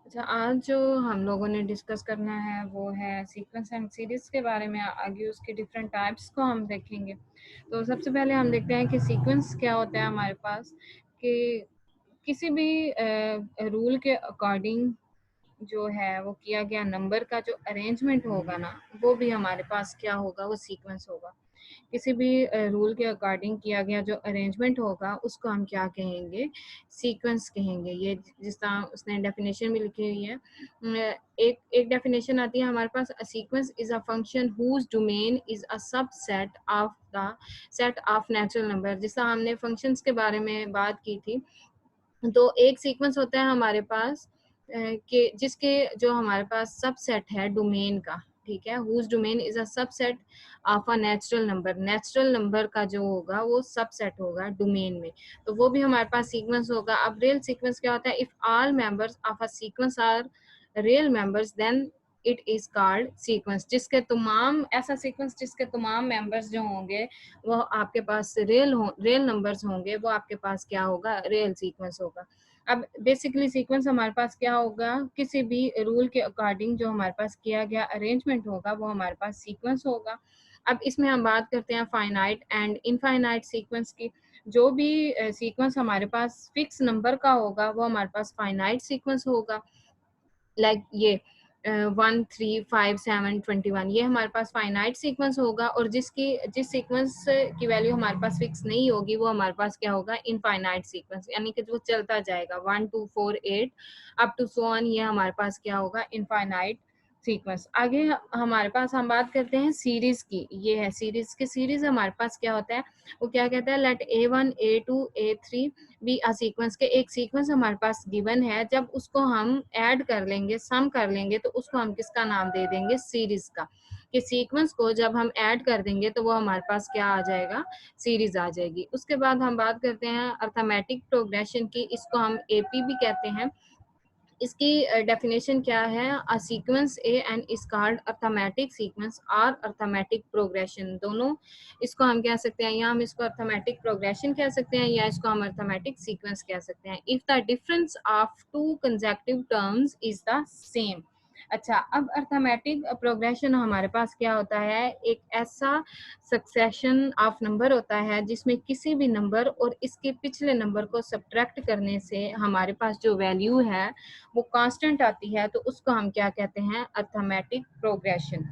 अच्छा, आज जो हम लोगों ने डिस्कस करना है वो है सीक्वेंस एंड सीरीज के बारे में। आगे उसके डिफरेंट टाइप्स को हम देखेंगे। तो सबसे पहले हम देखते हैं कि सीक्वेंस क्या होता है हमारे पास, कि किसी भी रूल के अकॉर्डिंग जो है वो किया गया नंबर का जो अरेंजमेंट होगा ना, वो भी हमारे पास क्या होगा, वो सीक्वेंस होगा। किसी भी रूल के अकॉर्डिंग किया गया जो अरेंजमेंट होगा उसको हम क्या कहेंगे, सीक्वेंस कहेंगे। ये जिस तरह उसने डेफिनेशन भी लिखी हुई है। एक एक डेफिनेशन आती है हमारे पास, a sequence is a function whose domain is a subset of the set of natural number. जिस तरह हमने फंक्शंस के बारे में बात की थी, तो एक सीक्वेंस होता है हमारे पास कि जिसके जो हमारे पास सबसेट है डोमेन का, ठीक है, whose domain is a subset of a natural number. Natural number का जो होगा वो सबसेट होगा डोमेन में, तो वो भी हमारे पास सीक्वेंस होगा। अब रियल सीक्वेंस क्या होता है, if all members of a sequence are real members then it is called sequence. जिसके तमाम ऐसा सीक्वेंस जिसके तमाम मेंबर्स जो होंगे वो आपके पास रियल नंबर्स होंगे, वो आपके पास क्या होगा, रियल सीक्वेंस होगा। अब बेसिकली सीक्वेंस हमारे पास क्या होगा, किसी भी रूल के अकॉर्डिंग जो हमारे पास किया गया अरेंजमेंट होगा वो हमारे पास सीक्वेंस होगा। अब इसमें हम बात करते हैं फाइनाइट एंड इनफाइनाइट सीक्वेंस की। जो भी सीक्वेंस हमारे पास फिक्स नंबर का होगा वो हमारे पास फाइनाइट सीक्वेंस होगा। लाइक ये 1 3 5 7 21, ये हमारे पास फाइनाइट सीक्वेंस होगा। और जिस सीक्वेंस की वैल्यू हमारे पास फिक्स नहीं होगी वो हमारे पास क्या होगा, इनफाइनाइट सीक्वेंस, यानी कि वो चलता जाएगा 1 2 4 8 अप टू सो ऑन। ये हमारे पास क्या होगा, इनफाइनाइट सीक्वेंस। आगे हमारे पास हम बात करते हैं सीरीज की। ये है सीरीज की। सीरीज हमारे पास क्या होता है, वो क्या कहता है, late A1 A2 A3 be a sequence के एक सीक्वेंस हमारे पास गिवन है। जब उसको हम ऐड कर लेंगे, सम कर लेंगे, तो उसको हम किसका नाम दे देंगे, सीरीज का। कि सीक्वेंस को जब हम ऐड कर देंगे तो वो हमारे पास क्या आ जाएगा, सीरीज आ जाएगी। उसके बाद हम बात करते हैं अर्थमेटिक प्रोग्रेशन की। इसको हम एपी भी कहते हैं। इसकी डेफिनेशन क्या है, a sequence A and is called arithmetic sequence और अर्थमेटिक प्रोग्रेशन। दोनों इसको हम कह सकते हैं, या हम इसको अर्थमेटिक प्रोग्रेशन कह सकते हैं, या इसको हम अर्थमेटिक सीक्वेंस कह सकते हैं, if the difference of to consecutive terms is the same. अच्छा, अब अर्थमेटिक प्रोग्रेशन हमारे पास क्या होता है, एक ऐसा सक्सेशन ऑफ नंबर होता है जिसमें किसी भी नंबर और इसके पिछले नंबर को सब्ट्रैक्ट करने से हमारे पास जो वैल्यू है वो कांस्टेंट आती है, तो उसको हम क्या कहते हैं, अर्थमेटिक प्रोग्रेशन।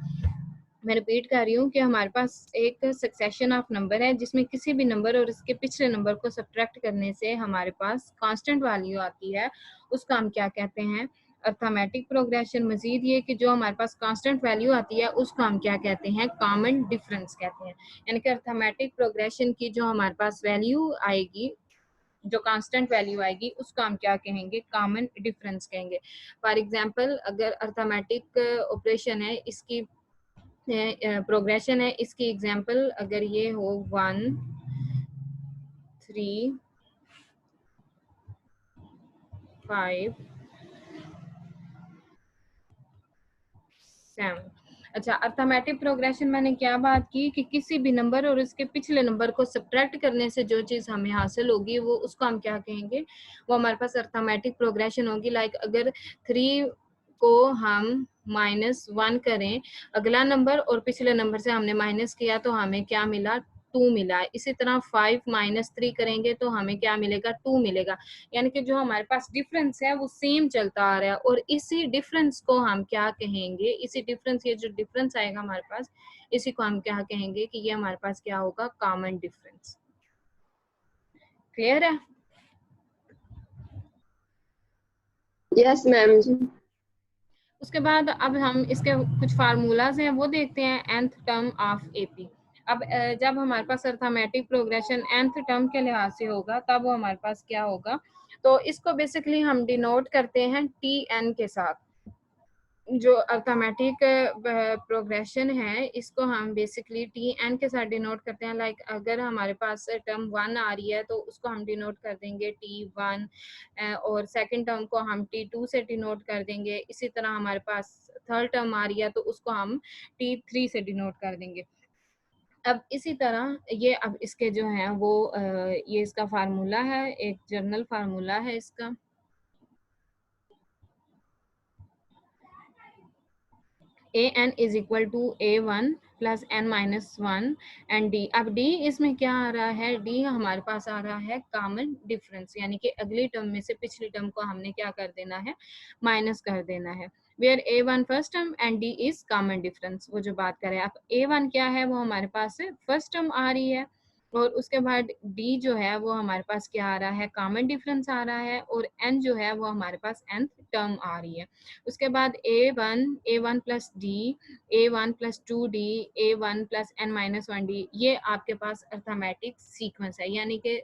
मैं रिपीट कर रही हूँ कि हमारे पास एक सक्सेशन ऑफ नंबर है जिसमें किसी भी नंबर और इसके पिछले नंबर को सब्ट्रैक्ट करने से हमारे पास कांस्टेंट वैल्यू आती है, उसका हम क्या कहते हैं, अर्थमेटिक प्रोग्रेशन। मजीद ये कि जो हमारे पास कांस्टेंट वैल्यू आती है उसको हम क्या कहते हैं, कॉमन डिफरेंस कहते हैं। यानी कि अर्थमेटिक प्रोग्रेशन की जो हमारे पास वैल्यू आएगी, जो कांस्टेंट वैल्यू आएगी, उसको हम क्या कहेंगे, कॉमन डिफरेंस कहेंगे। फॉर एग्जांपल, अगर अर्थमेटिक ऑपरेशन है, इसकी प्रोग्रेशन है, इसकी एग्जांपल अगर ये हो 1 3 5 7। अच्छा, अर्थमेटिक प्रोग्रेशन मैंने क्या बात की कि किसी भी नंबर और उसके पिछले नंबर को सब्ट्रैक्ट करने से जो चीज हमें हासिल होगी वो उसको हम क्या कहेंगे, वो हमारे पास अर्थमेटिक प्रोग्रेशन होगी। लाइक अगर 3 को हम -1 करें, अगला नंबर और पिछले नंबर से हमने माइनस किया तो हमें क्या मिला, 2 मिला। इसी तरह 5 -3 करेंगे तो हमें क्या मिलेगा, 2 मिलेगा। यानी कि जो हमारे पास डिफरेंस है वो सेम चलता आ रहा है, और इसी डिफरेंस को हम क्या कहेंगे, इसी डिफरेंस, ये जो डिफरेंस आएगा हमारे पास, इसी को हम क्या कहेंगे कि ये हमारे पास क्या होगा, कॉमन डिफरेंस। क्लियर है? यस मैम जी। उसके बाद अब हम इसके कुछ फार्मूलाज हैं वो देखते हैं, nth टर्म ऑफ एपी। अब जब हमारे पास अर्थमेटिक प्रोग्रेशन nth टर्म के लिहाज से होगा तब वो हमारे पास क्या होगा, तो इसको बेसिकली हम डिनोट करते हैं टी एन के साथ। जो अर्थमेटिक प्रोग्रेशन है इसको हम बेसिकली टी एन के साथ डिनोट करते हैं। लाइक अगर हमारे पास टर्म 1 आ रही है तो उसको हम डिनोट कर देंगे T1, और सेकंड टर्म को हम T2 से डिनोट कर देंगे। इसी तरह हमारे पास थर्ड टर्म आ रही है तो उसको हम T3 से डिनोट कर देंगे। अब इसी तरह ये, अब इसके जो हैं वो ये इसका फार्मूला है, एक जर्नल फार्मूला है इसका। A N is equal to A one plus N minus one and D. अब डी इसमें क्या आ रहा है, डी हमारे पास आ रहा है कॉमन डिफरेंस, यानी कि अगली टर्म में से पिछली टर्म को हमने क्या कर देना है, माइनस कर देना है। Where A one first term and D is common difference, वो जो बात करें। अब ए वन क्या है, वो हमारे पास फर्स्ट टर्म आ रही है, और उसके बाद डी जो है वो हमारे पास क्या आ रहा है, कॉमन डिफरेंस आ रहा है, और एन जो है वो हमारे पास nth टर्म आ रही है। उसके बाद A one plus D, A one plus two D, A one plus N minus one D, ये आपके पास अर्थमेटिक सीक्वेंस है, यानी कि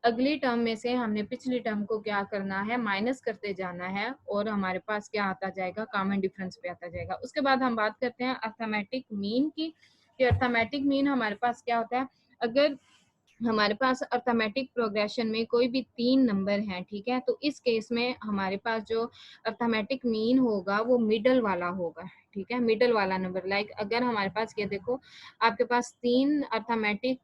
अगली टर्म में से हमने पिछली टर्म को क्या करना है, माइनस करते जाना है, और हमारे पास क्या आता जाएगा, कॉमन डिफरेंस पे आता जाएगा। उसके बाद हम बात करते हैं अर्थमेटिक मीन की, कि अर्थमेटिक मीन हमारे पास क्या होता है, अगर हमारे पास अर्थमेटिक प्रोग्रेशन में कोई भी 3 नंबर हैं, ठीक है, तो इस केस में हमारे पास जो अर्थमेटिक मीन होगा वो मिडल वाला होगा, ठीक है, मिडल वाला नंबर। लाइक अगर हमारे पास ये देखो, आपके पास 3 अर्थमेटिक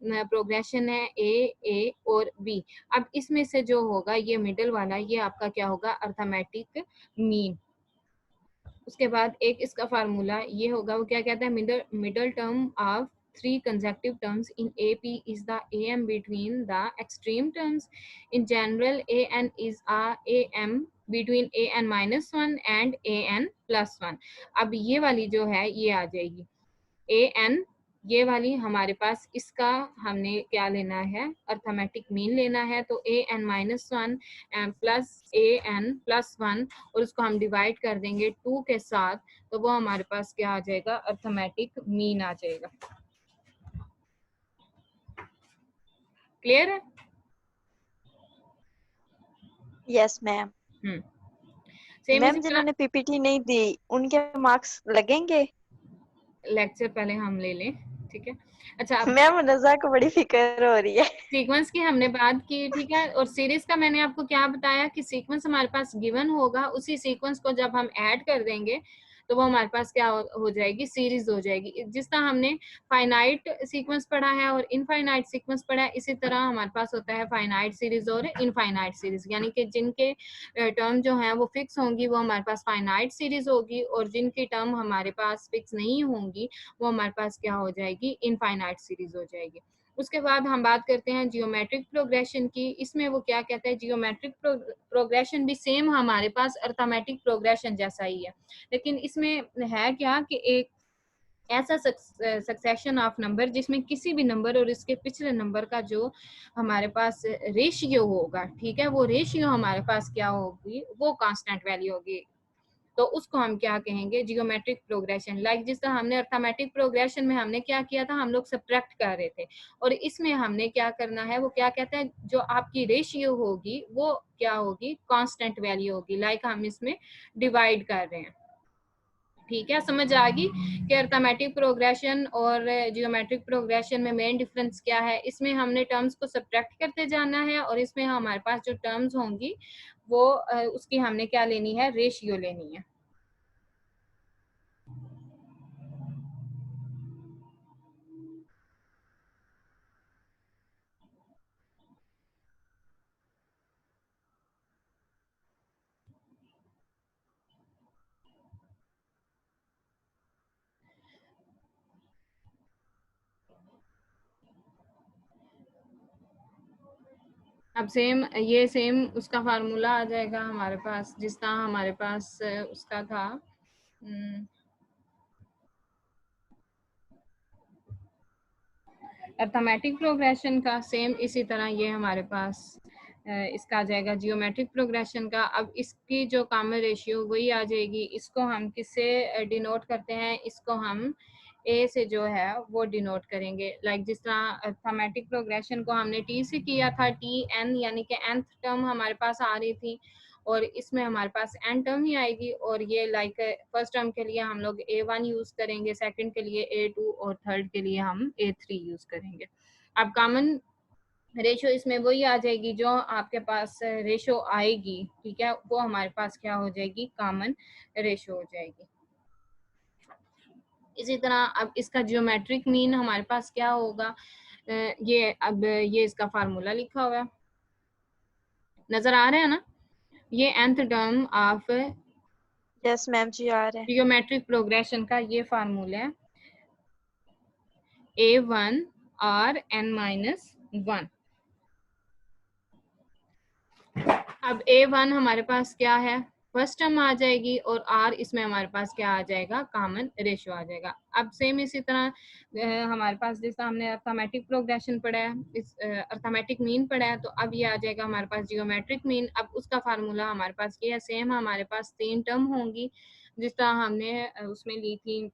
प्रोग्रेशन है, ए और बी। अब इसमें से जो होगा ये मिडल वाला, ये आपका क्या होगा, अर्थमेटिक मीन। उसके बाद एक इसका फार्मूला ये होगा, वो क्या कहता है, middle term of three consecutive terms in AP is the AM between the extreme terms. In general, AN is a AM between AN minus 1 and AN plus 1. अब ये वाली जो है ये आ जाएगी AN, ये वाली हमारे पास, इसका हमने क्या लेना है, अर्थमेटिक मीन लेना है, तो AN minus one plus AN plus one, और उसको हम डिवाइड कर देंगे 2 के साथ, तो वो हमारे पास क्या आ जाएगा, अर्थमेटिक मीन आ जाएगा। क्लियर है? Yes ma'am. सेम मैम इसी जिन्होंने पीपीटी नहीं दी उनके मार्क्स लगेंगे? लेक्चर पहले हम ले लें, ठीक है। अच्छा, अब मैम रजा को बड़ी फिक्र हो रही है। सीक्वेंस की हमने बात की, ठीक है, और सीरीज का मैंने आपको क्या बताया कि सीक्वेंस हमारे पास गिवन होगा, उसी सीक्वेंस को जब हम ऐड कर देंगे तो वो हमारे पास क्या हो जाएगी, सीरीज हो जाएगी। जिस तरह हमने फाइनाइट सीक्वेंस पढ़ा है और इनफाइनाइट सीक्वेंस पढ़ा है, इसी तरह हमारे पास होता है फाइनाइट सीरीज और इनफाइनाइट सीरीज, यानी कि जिनके टर्म जो है वो फिक्स होंगी वो हमारे पास फाइनाइट सीरीज होगी, और जिनकी टर्म हमारे पास फिक्स नहीं होंगी वो हमारे पास क्या हो जाएगी, इनफाइनाइट सीरीज हो जाएगी। उसके बाद हम बात करते हैं जियोमेट्रिक प्रोग्रेशन की। इसमें वो क्या कहता है, जियोमेट्रिक प्रोग्रेशन भी सेम हमारे पास अर्थमेटिक प्रोग्रेशन जैसा ही है, लेकिन इसमें है क्या कि एक ऐसा सक्सेशन ऑफ नंबर जिसमें किसी भी नंबर और इसके पिछले नंबर का जो हमारे पास रेशियो होगा, ठीक है, वो रेशियो हमारे पास क्या होगी, वो कांस्टेंट वैल्यू होगी, तो उसको हम क्या कहेंगे, जियोमेट्रिक प्रोग्रेशन। लाइक जिस तरह हमने अर्थमेटिक प्रोग्रेशन में हमने क्या किया था, हम लोग सब्ट्रैक्ट कर रहे थे, और इसमें हमने क्या करना है, वो क्या कहते हैं, जो आपकी रेशियो होगी वो क्या होगी, कांस्टेंट वैल्यू होगी। लाइक हम इसमें डिवाइड कर रहे हैं, ठीक है, समझ आ गई कि अर्थमेटिक प्रोग्रेशन और जियोमेट्रिक प्रोग्रेशन में मेन डिफरेंस क्या है। इसमें हमने टर्म्स को सब्ट्रैक्ट करते जाना है, और इसमें हमारे पास जो टर्म्स होंगी वो उसकी हमने क्या लेनी है, रेशियो लेनी है। अब सेम ये सेम उसका फार्मूला आ जाएगा हमारे पास, जिस तरह हमारे पास उसका था अर्थमेटिक प्रोग्रेशन का, सेम इसी तरह ये हमारे पास इसका आ जाएगा जियोमेट्रिक प्रोग्रेशन का। अब इसकी जो कॉमन रेशियो वही आ जाएगी, इसको हम किससे डिनोट करते हैं, इसको हम ए से जो है वो डिनोट करेंगे। लाइक जिस तरह अर्थमेटिक प्रोग्रेशन को हमने टी से किया था, टी एन, यानी कि nth टर्म हमारे पास आ रही थी, और इसमें हमारे पास n टर्म ही आएगी, और ये लाइक फर्स्ट टर्म के लिए हम लोग A1 यूज करेंगे, सेकंड के लिए A2, और थर्ड के लिए हम A3 यूज करेंगे। अब कॉमन रेशो इसमें वही आ जाएगी जो आपके पास रेशो आएगी, ठीक है, वो हमारे पास क्या हो जाएगी, कॉमन रेशो हो जाएगी। इसी तरह अब इसका जियोमेट्रिक मीन हमारे पास क्या होगा, ये अब ये इसका फार्मूला लिखा हुआ है, नजर आ रहा है ना, ये nth term of yes ma'am ji आ रहे हैं। जियोमेट्रिक प्रोग्रेशन का ये फार्मूला है A1 Rn-1। अब A1 हमारे पास क्या है, फर्स्ट टर्म आ जाएगी और R इसमें हमारे पास क्या आ जाएगा, कॉमन रेशियो आ जाएगा। अब सेम इसी तरह हमारे पास जैसा हमने अर्थमेटिक प्रोग्रेशन पढ़ा है, इस अर्थमेटिक मीन पढ़ा है, तो अब ये आ जाएगा हमारे पास जियोमेट्रिक मीन। अब उसका फार्मूला हमारे पास ये है, सेम हमारे पास 3 टर्म होंगी जिस तरह हमने उसमें ली थी,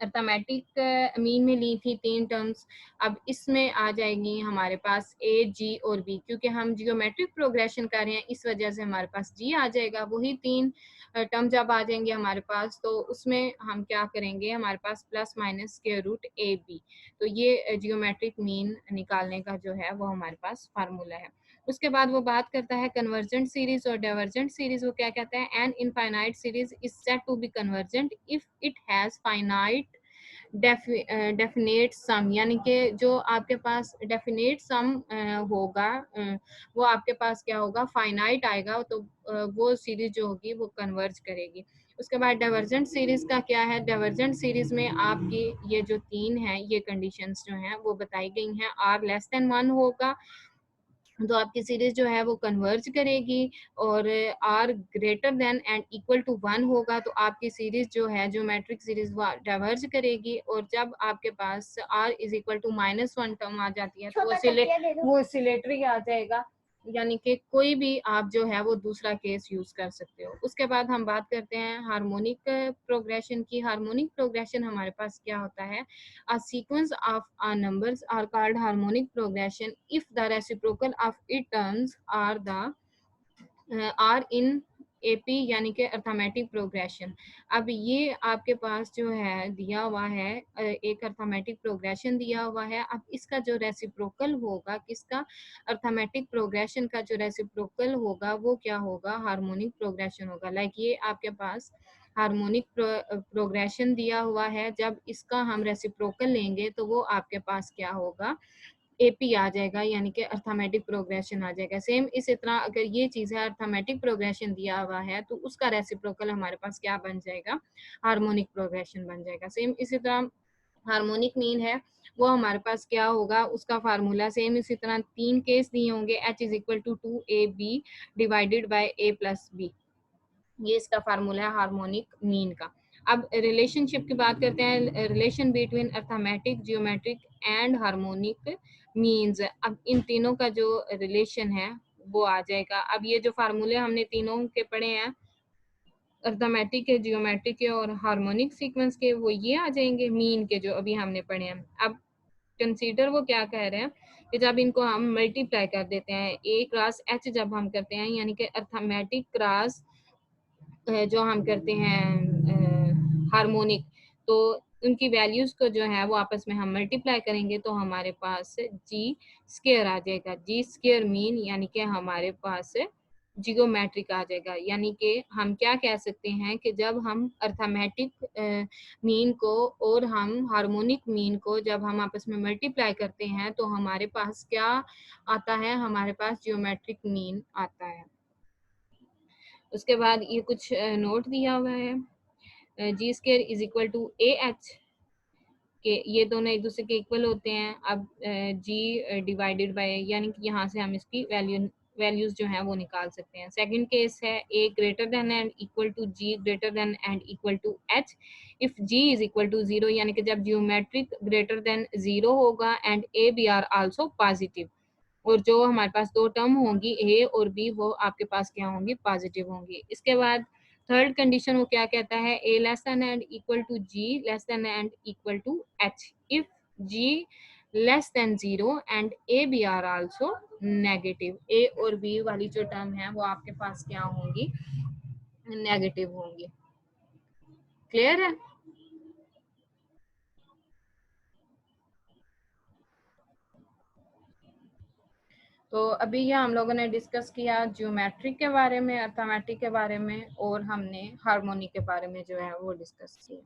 अर्थमेटिक मीन में ली थी 3 टर्म्स। अब इसमें आ जाएंगी हमारे पास ए, जी और बी, क्योंकि हम जियोमेट्रिक प्रोग्रेशन कर रहे हैं इस वजह से हमारे पास जी आ जाएगा। वही 3 टर्म जब आ जाएंगे हमारे पास, तो उसमें हम क्या करेंगे, हमारे पास plus minus square root A B. तो ये जियोमेट्रिक मीन निकालने का जो है वो हमारे पास फार्मूला है। उसके बाद वो बात करता है कन्वर्जेंट सीरीज और डाइवर्जेंट सीरीज। वो क्या कहता है, an infinite series is said to be convergent if it has finite definite sum, यानी कि जो आपके पास डेफिनेट सम होगा वो आपके पास क्या होगा, फाइनाइट आएगा, तो वो सीरीज जो होगी वो कन्वर्ज करेगी। उसके बाद डाइवर्जेंट सीरीज का क्या है, डाइवर्जेंट सीरीज में आपकी ये जो 3 है ये कंडीशंस जो हैं वो बताई गई हैं। आर लेस देन 1 होगा तो आपकी सीरीज जो है वो कन्वर्ज करेगी, और R greater than and equal to 1 होगा तो आपकी सीरीज जो है ज्योमेट्रिक सीरीज वो डाइवर्ज करेगी। और जब आपके पास R is equal to -1 term आ जाती है तो वो सिलेटरी आ जाएगा, यानी कि कोई भी आप जो है वो दूसरा केस यूज कर सकते हो। उसके बाद हम बात करते हैं हार्मोनिक प्रोग्रेशन की। हार्मोनिक प्रोग्रेशन हमारे पास क्या होता है, a sequence of numbers are called harmonic progression if the reciprocal of its terms are in AP यानी कि अर्थमेटिक प्रोग्रेशन। अब ये आपके पास जो है दिया हुआ है एक अर्थमेटिक प्रोग्रेशन दिया हुआ है। अब इसका जो रेसिप्रोकल होगा किसका, अर्थमेटिक प्रोग्रेशन का जो रेसिप्रोकल होगा वो क्या होगा, हार्मोनिक प्रोग्रेशन होगा। लाइक ये आपके पास हार्मोनिक प्रोग्रेशन दिया हुआ है, जब इसका हम रेसिप्रोकल लेंगे तो वो आपके पास क्या होगा, एपी आ जाएगा, यानी कि अर्थमेटिक प्रोग्रेशन आ जाएगा। सेम इसी तरह अगर ये चीज़ है अर्थमेटिक प्रोग्रेशन दिया हुआ है तो उसका रेसिप्रोकल हमारे पास क्या बन जाएगा, हार्मोनिक प्रोग्रेशन बन जाएगा। सेम इसी तरह हार्मोनिक मीन है वो हमारे पास क्या होगा, उसका फार्मूला सेम इसी तरह 3 केस दिए होंगे, h is equal to 2ab divided by a plus b। ये इसका फार्मूला है हार्मोनिक मीन का। अब रिलेशनशिप की बात करते हैं, relation between arithmetic, geometric and harmonic means. अब इन तीनों का जो रिलेशन है वो आ जाएगा। अब ये जो फार्मूले हमने तीनों के पढ़े हैं, अर्थमेटिक के, जियोमेट्रिक के और हार्मोनिक सीक्वेंस के, वो ये आ जाएंगे मीन के जो अभी हमने पढ़े हैं। अब कंसीडर वो क्या कह रहे हैं कि जब इनको हम मल्टीप्लाई कर देते हैं, ए क्रॉस एच जब हम करते हैं, यानी कि अर्थमेटिक क्रॉस जो हम करते हैं हार्मोनिक, तो उनकी वैल्यूज को जो है वो आपस में हम मल्टीप्लाई करेंगे तो हमारे पास जी स्क्वायर आ जाएगा। जी स्क्वायर मीन यानी कि हमारे पास जियोमेट्रिक आ जाएगा। यानी कि हम क्या कह सकते हैं कि जब हम अर्थमेटिक मीन को और हम हार्मोनिक मीन को जब हम आपस में मल्टीप्लाई करते हैं तो हमारे पास क्या आता है, हमारे पास जियोमेट्रिक मीन आता है। उसके बाद ये कुछ नोट दिया हुआ है, G square is equal to A H के, ये दोनों एक दूसरे के इक्वल होते हैं। अब जी डिवाइडेड बाय, यानी कि यहाँ से हम इसकी वैल्यूज जो है वो निकाल सकते हैं। सेकंड केस है A greater than and equal to G greater than and equal to H if G is equal to 0, यानी कि जब जियोमेट्रिक ग्रेटर देन 0 होगा and A B are also positive, और जो हमारे पास 2 टर्म होंगी ए और बी वो आपके पास क्या होंगी, पॉजिटिव होंगी। इसके बाद थर्ड कंडीशन वो क्या कहता है, A less than and equal to G less than and equal to H if G less than 0 and A B are also negative. A और बी वाली जो टर्म है वो आपके पास क्या होंगी, नेगेटिव होंगी। क्लियर है? तो अभी ये हम लोगों ने डिस्कस किया ज्योमेट्रिक के बारे में, अर्थमेटिक के बारे में, और हमने हार्मोनिक के बारे में जो है वो डिस्कस किया।